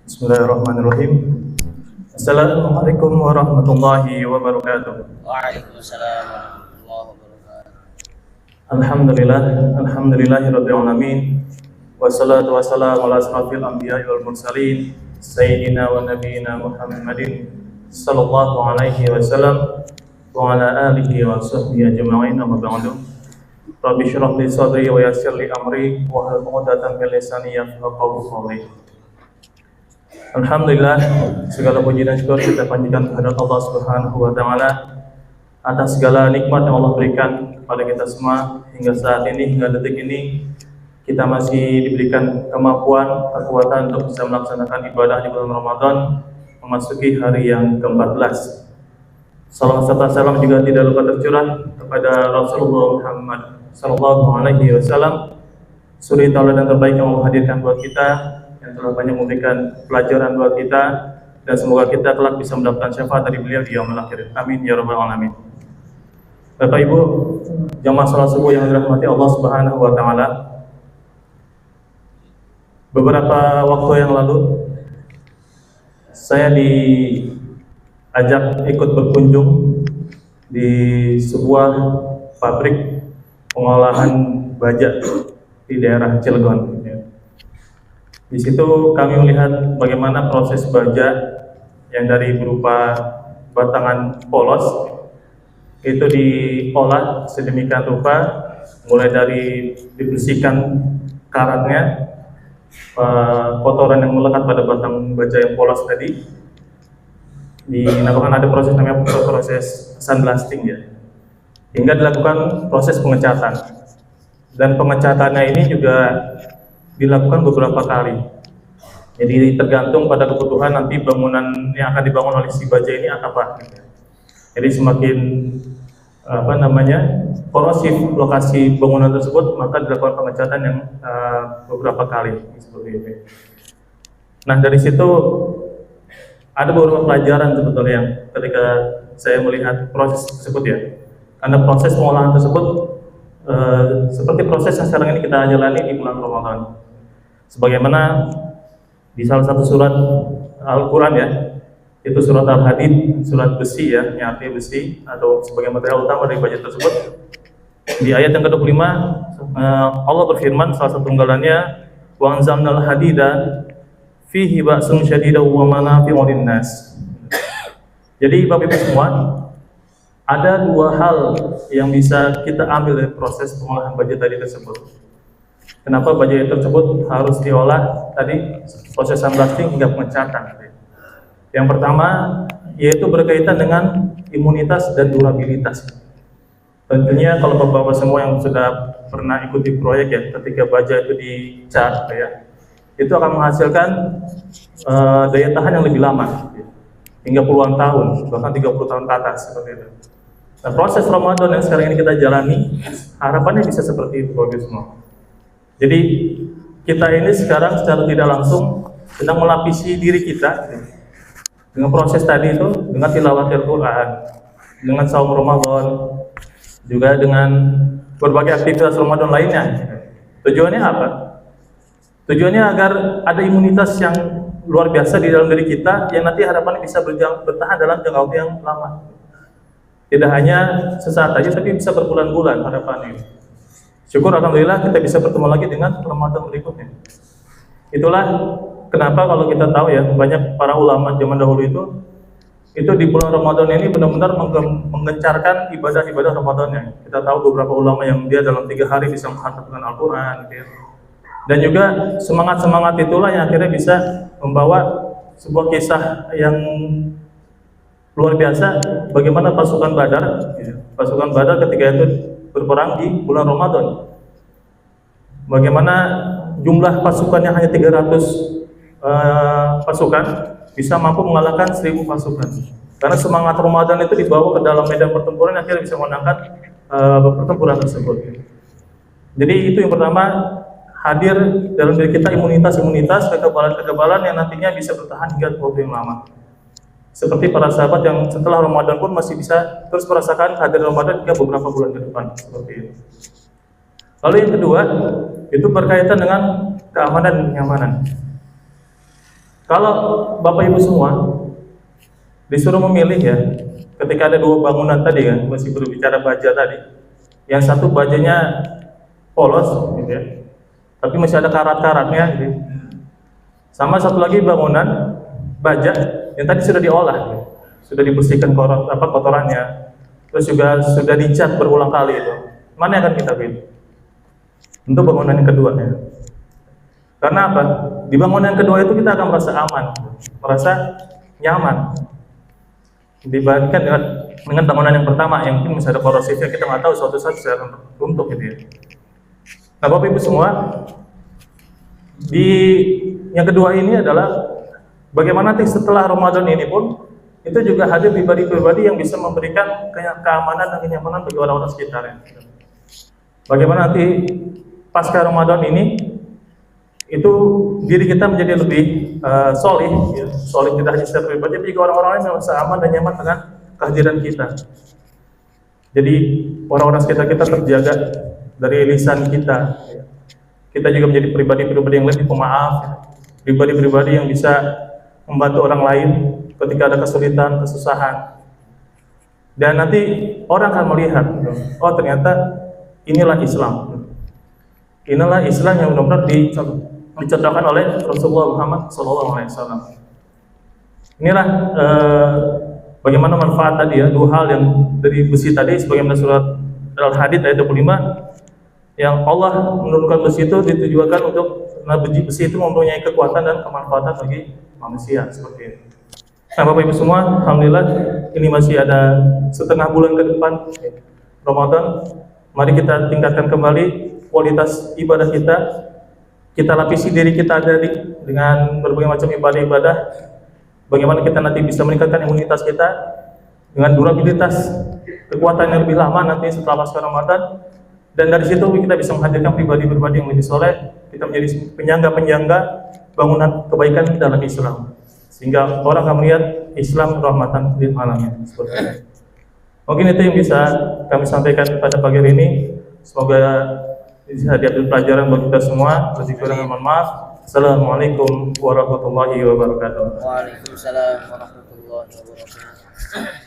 Bismillahirrahmanirrahim. Assalamualaikum warahmatullahi wabarakatuh. Waalaikumsalam warahmatullahi wabarakatuh. Alhamdulillahirabbil alamin. Wassalatu wassalamu ala asrofil anbiya'i wal mursalin sayyidina wa nabiyyina Muhammadin sallallahu alaihi wasallam wa ala alihi wa sahbihi ajma'in. Amma ba'du. Rabbi shrah li sadri wa yassir li amri wa hlul 'uqdatam min lisani yafqahu qawli. Alhamdulillah, segala puji dan syukur kita panjatkan kehadirat Allah Subhanahu wa taala atas segala nikmat yang Allah berikan kepada kita semua hingga saat ini, hingga detik ini kita masih diberikan kemampuan, kekuatan untuk bisa melaksanakan ibadah di bulan Ramadan memasuki hari yang ke-14. Salam serta salam juga tidak lupa tercurah kepada Rasulullah Muhammad sallallahu alaihi wasallam, suri tauladan terbaik yang Allah hadirkan buat kita, yang telah banyak memberikan pelajaran buat kita, dan semoga kita kelak bisa mendapatkan syafaat dari beliau di yaumil akhir. Amin ya rabbal alamin. Bapak Ibu jamaah salat subuh yang dirahmati Allah Subhanahu wa taala, beberapa waktu yang lalu saya diajak ikut berkunjung di sebuah pabrik pengolahan baja di daerah Cilegon. Di situ kami melihat bagaimana proses baja yang dari berupa batangan polos itu diolah sedemikian rupa, mulai dari dibersihkan karatnya, kotoran yang melekat pada batang baja yang polos tadi, dinamakan ada proses namanya proses sandblasting ya, hingga dilakukan proses pengecatan, dan pengecatannya ini juga dilakukan beberapa kali. Jadi tergantung pada kebutuhan nanti bangunan yang akan dibangun oleh si baja ini apa. Jadi semakin korosif lokasi bangunan tersebut, maka dilakukan pengecatan yang beberapa kali seperti itu. Nah, dari situ ada beberapa pelajaran sebetulnya yang ketika saya melihat proses tersebut ya. Karena proses pengolahan tersebut seperti proses yang sekarang ini kita jalani di bulan Ramadan. Sebagaimana di salah satu surat Al-Quran ya, itu surat Al-Hadid, surat besi ya, yang artinya besi atau sebagai material utama dari baja tersebut. Di ayat yang ke-25 Allah berfirman, salah satu tunggalannya, wa anzalnal hadida fihi ba'sun syadidaw wa manafi'u linnas. Jadi Bapak Ibu semua, ada dua hal yang bisa kita ambil dari proses pengolahan baja tadi tersebut. Kenapa baja tersebut harus diolah tadi, proses sandblasting hingga pengecatan. Yang pertama yaitu berkaitan dengan imunitas dan durabilitas. Tentunya kalau Bapak-bapak semua yang sudah pernah ikuti proyek ya, ketika baja itu dicat ya, itu akan menghasilkan daya tahan yang lebih lama hingga puluhan tahun, bahkan 30 tahun ke atas seperti itu. Nah, proses Ramadan yang sekarang ini kita jalani, harapannya bisa seperti itu Bapak semua. Jadi kita ini sekarang secara tidak langsung sedang melapisi diri kita dengan proses tadi itu, dengan tilawatil Quran, dengan saum Ramadan, juga dengan berbagai aktivitas Ramadan lainnya. Tujuannya apa? Tujuannya agar ada imunitas yang luar biasa di dalam diri kita, yang nanti harapannya bisa bertahan dalam jangka waktu yang lama. Tidak hanya sesaat saja, tapi bisa berbulan-bulan harapannya. Syukur alhamdulillah kita bisa bertemu lagi dengan Ramadan berikutnya. Itulah kenapa kalau kita tahu ya, banyak para ulama zaman dahulu itu di bulan Ramadan ini benar-benar menggencarkan ibadah-ibadah Ramadannya. Kita tahu beberapa ulama yang dia dalam 3 hari bisa mengkhatamkan Al-Quran gitu ya. Dan juga semangat-semangat itulah yang akhirnya bisa membawa sebuah kisah yang luar biasa, bagaimana pasukan Badar gitu. Pasukan Badar ketika itu berperang di bulan Ramadan. Bagaimana jumlah pasukannya hanya 300 pasukan bisa mampu mengalahkan 1000 pasukan. Karena semangat Ramadan itu dibawa ke dalam medan pertempuran, akhirnya bisa memenangkan pertempuran tersebut. Jadi itu yang pertama, hadir dalam diri kita imunitas, kekebalan yang nantinya bisa bertahan hingga waktu yang lama. Seperti para sahabat yang setelah Ramadan pun masih bisa terus merasakan hadir Ramadan hingga beberapa bulan ke depan, seperti itu. Lalu yang kedua, itu berkaitan dengan keamanan dan kenyamanan. Kalau Bapak Ibu semua disuruh memilih ya, ketika ada dua bangunan tadi kan, masih berbicara baja tadi, yang satu bajanya polos gitu ya, tapi masih ada karat-karatnya gitu. Sama satu lagi bangunan baja yang tadi sudah diolah, sudah dibersihkan kotorannya, terus juga sudah dicat berulang kali itu. Mana yang akan kita pilih? Untuk bangunan yang kedua ya. Karena apa? Di bangunan yang kedua itu kita akan merasa aman, merasa nyaman dibandingkan dengan bangunan yang pertama yang mungkin masih ada korosifnya, kita nggak tahu suatu saat bisa runtuh gitu ya. Nah Bapak Ibu semua, di yang kedua ini adalah bagaimana nanti setelah Ramadan ini pun itu juga hadir pribadi-pribadi yang bisa memberikan keamanan dan kenyamanan bagi orang-orang sekitarnya. Bagaimana nanti pasca Ramadan ini itu diri kita menjadi lebih solih, ya. Solih tidak hanya secara pribadi, tapi juga orang-orang lain merasa aman dan nyaman dengan kehadiran kita. Jadi orang-orang sekitar kita terjaga dari lisan kita. Kita juga menjadi pribadi-pribadi yang lebih pemaaf, pribadi-pribadi yang bisa membantu orang lain ketika ada kesulitan, kesusahan. Dan nanti orang akan melihat, oh ternyata inilah Islam. Inilah Islam yang benar-benar dicontohkan oleh Rasulullah Muhammad SAW. Inilah bagaimana manfaat tadi ya, dua hal yang dari besi tadi, sebagaimana surat Al-Hadid ayat 25, yang Allah menurunkan besi itu ditujukan untuk besi itu mempunyai kekuatan dan kemanfaatan bagi manusia seperti itu. Nah Bapak Ibu semua, alhamdulillah ini masih ada setengah bulan ke depan Ramadan. Mari kita tingkatkan kembali kualitas ibadah kita. Kita lapisi diri kita dengan berbagai macam ibadah-ibadah. Bagaimana kita nanti bisa meningkatkan imunitas kita dengan durabilitas, kekuatan yang lebih lama nanti setelah pasca Ramadan. Dan dari situ kita bisa menghadirkan pribadi-pribadi yang lebih soleh. Kita menjadi penyangga-penyangga bangunan kebaikan dalam Islam, sehingga orang akan melihat Islam rahmatan lil alamin. Mungkin itu yang bisa kami sampaikan pada pagi hari ini. Semoga bisa diambil pelajaran buat kita semua. Bersyukur dan mohon maaf. Assalamualaikum warahmatullahi wabarakatuh. Waalaikumsalam warahmatullahi wabarakatuh.